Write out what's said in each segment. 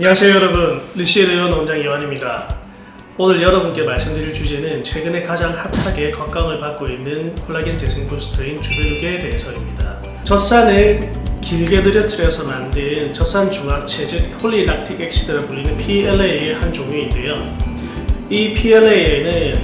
안녕하세요 여러분, 르시에르 원장 이완입니다. 오늘 여러분께 말씀드릴 주제는 최근에 가장 핫하게 각광을 받고 있는 콜라겐 재생 부스터인 주베룩에 대해서입니다. 젖산을 길게 늘어뜨려서 만든 젖산 중합체, 즉 폴리락틱 액시드라 불리는 PLA의 한 종류인데요. 이 PLA에는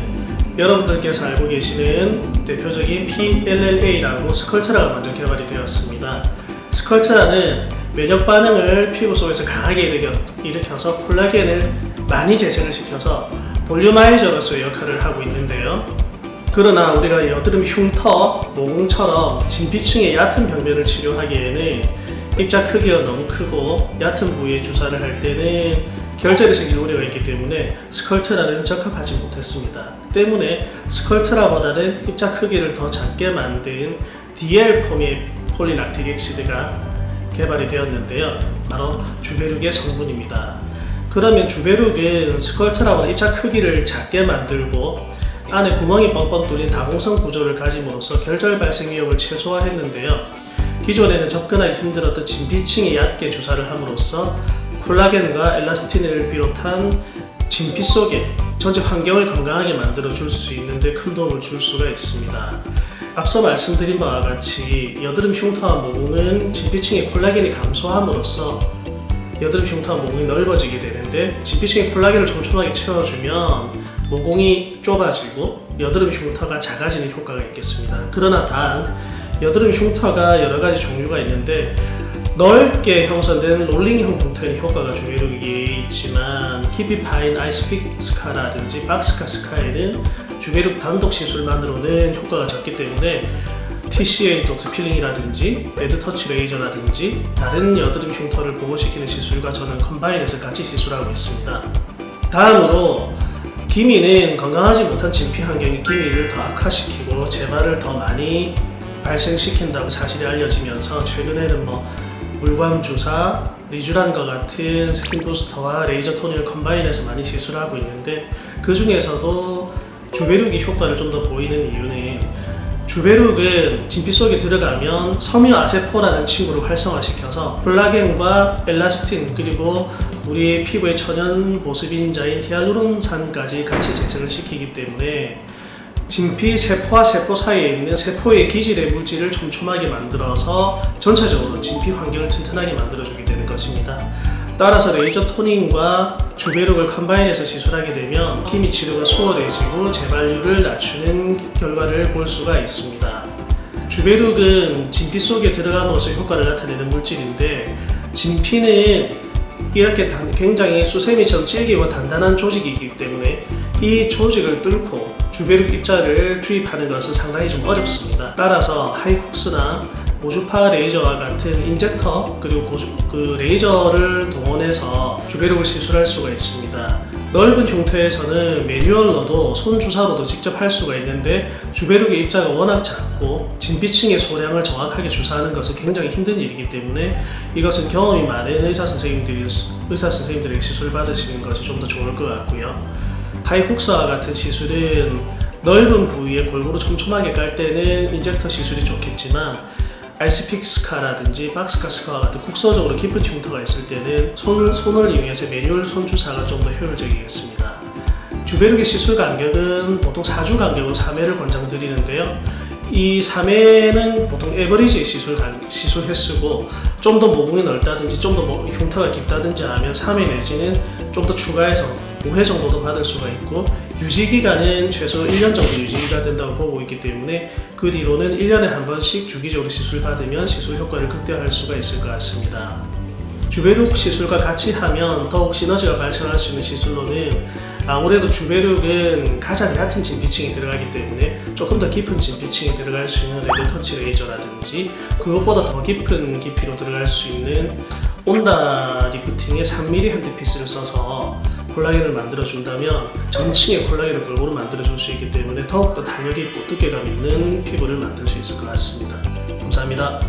여러분들께서 알고 계시는 대표적인 PLLA라고 스컬트라가 먼저 개발이 되었습니다. 스컬트라는 면역 반응을 피부 속에서 강하게 일으켜서 콜라겐을 많이 재생을 시켜서 볼륨아이저로서의 역할을 하고 있는데요. 그러나 우리가 여드름 흉터, 모공처럼 진피층의 얕은 병변을 치료하기에는 입자 크기가 너무 크고 얕은 부위에 주사를 할 때는 결절이 생길 우려가 있기 때문에 스컬트라는 적합하지 못했습니다. 때문에 스컬트라보다는 입자 크기를 더 작게 만든 DL 폼의 폴리락틱 액시드가 개발이 되었는데요. 바로 주베룩의 성분입니다. 그러면 주베룩은 스컬트라보다 입자 크기를 작게 만들고 안에 구멍이 뻥뻥 뚫린 다공성 구조를 가짐으로써 결절 발생 위험을 최소화했는데요. 기존에는 접근하기 힘들었던 진피층에 얕게 주사를 함으로써 콜라겐과 엘라스틴을 비롯한 진피 속에 전체 환경을 건강하게 만들어 줄 수 있는데 큰 도움을 줄 수가 있습니다. 앞서 말씀드린 바와 같이 여드름 흉터와 모공은 진피층의 콜라겐이 감소함으로써 여드름 흉터와 모공이 넓어지게 되는데 진피층의 콜라겐을 촘촘하게 채워주면 모공이 좁아지고 여드름 흉터가 작아지는 효과가 있겠습니다. 그러나 단 여드름 흉터가 여러가지 종류가 있는데 넓게 형성된 롤링형 흉터의 효과가 주베룩에 있지만 깊이 파인 아이스픽 스카라든지 박스카 스카에는 주베룩 단독 시술만으로는 효과가 적기 때문에 TCA 독스 필링이라든지 매드터치 레이저라든지 다른 여드름 흉터를 보호시키는 시술과 저는 컴바인해서 같이 시술하고 있습니다. 다음으로 기미는 건강하지 못한 진피 환경이 기미를 더 악화시키고 재발을 더 많이 발생시킨다고 사실이 알려지면서 최근에는 물광 주사, 리쥬란과 같은 스킨 부스터와 레이저 토닉을 컴바인해서 많이 시술하고 있는데 그 중에서도 주베룩이 효과를 좀 더 보이는 이유는 주베룩은 진피 속에 들어가면 섬유아세포라는 친구를 활성화시켜서 콜라겐과 엘라스틴 그리고 우리 피부의 천연 보습인자인 히알루론산까지 같이 재생을 시키기 때문에 진피 세포와 세포 사이에 있는 세포의 기질의 물질을 촘촘하게 만들어서 전체적으로 진피 환경을 튼튼하게 만들어주게 되는 것입니다. 따라서 레이저 토닝과 주베룩을 컴바인해서 시술하게 되면 기미 치료가 수월해지고 재발률을 낮추는 결과를 볼 수가 있습니다. 주베룩은 진피 속에 들어감으로써 효과를 나타내는 물질인데 진피는 이렇게 굉장히 수세미처럼 질기고 단단한 조직이기 때문에 이 조직을 뚫고 주베룩 입자를 주입하는 것은 상당히 좀 어렵습니다. 따라서 하이콕스나 고주파 레이저와 같은 인젝터 그리고 그 레이저를 동원해서 주베룩을 시술할 수가 있습니다. 넓은 흉터에서는 매뉴얼로도 손 주사로도 직접 할 수가 있는데 주베룩의 입자가 워낙 작고 진피층의 소량을 정확하게 주사하는 것은 굉장히 힘든 일이기 때문에 이것은 경험이 많은 의사 선생님들에게 시술을 받으시는 것이 좀 더 좋을 것 같고요. 하이콕스와 같은 시술은 넓은 부위에 골고루 촘촘하게 깔 때는 인젝터 시술이 좋겠지만 아이스픽 스카라든지 박스카 스카와 같은 국소적으로 깊은 흉터가 있을 때는 손을 이용해서 매뉴얼 손주사가 좀 더 효율적이겠습니다. 주베룩의 시술 간격은 보통 4주 간격으로 3회를 권장드리는데요. 이 3회는 보통 에버리지 시술 횟수고 좀 더 모공이 넓다든지 좀 더 흉터가 깊다든지 하면 3회 내지는 좀 더 추가해서 5회 정도도 받을 수가 있고 유지기간은 최소 1년 정도 유지가 된다고 보고 있기 때문에 그 뒤로는 1년에 한 번씩 주기적으로 시술 받으면 시술 효과를 극대화할 수가 있을 것 같습니다. 주베룩 시술과 같이 하면 더욱 시너지가 발생할 수 있는 시술로는 아무래도 주베룩은 가장 얕은 진피층이 들어가기 때문에 조금 더 깊은 진피층이 들어갈 수 있는 레드터치 레이저라든지 그것보다 더 깊은 깊이로 들어갈 수 있는 온다 리프팅의 3mm 핸드피스를 써서 콜라겐을 만들어준다면 전층의 콜라겐을 골고루 만들어줄 수 있기 때문에 더욱더 탄력이 있고 두께감 있는 피부를 만들 수 있을 것 같습니다. 감사합니다.